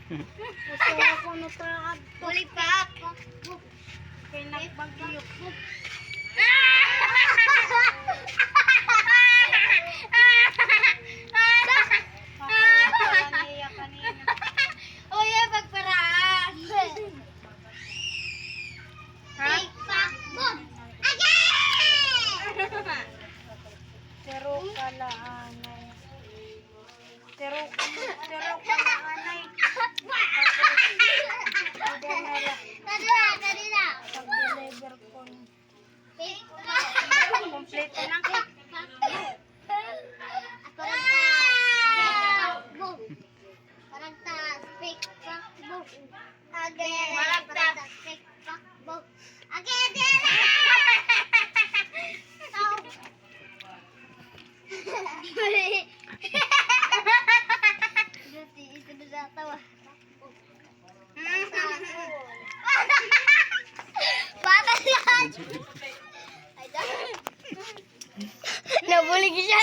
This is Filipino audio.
Gusto ko na ito yung adto. Uli pa. Kaya nagbagyo. Pakala niya kanina. Uy, pagparaan. Ha? Pakbog. Pero kala anay. Pero kala anay. Kanina. Pag-deliver ko. Kompleto na. Nabulig siya,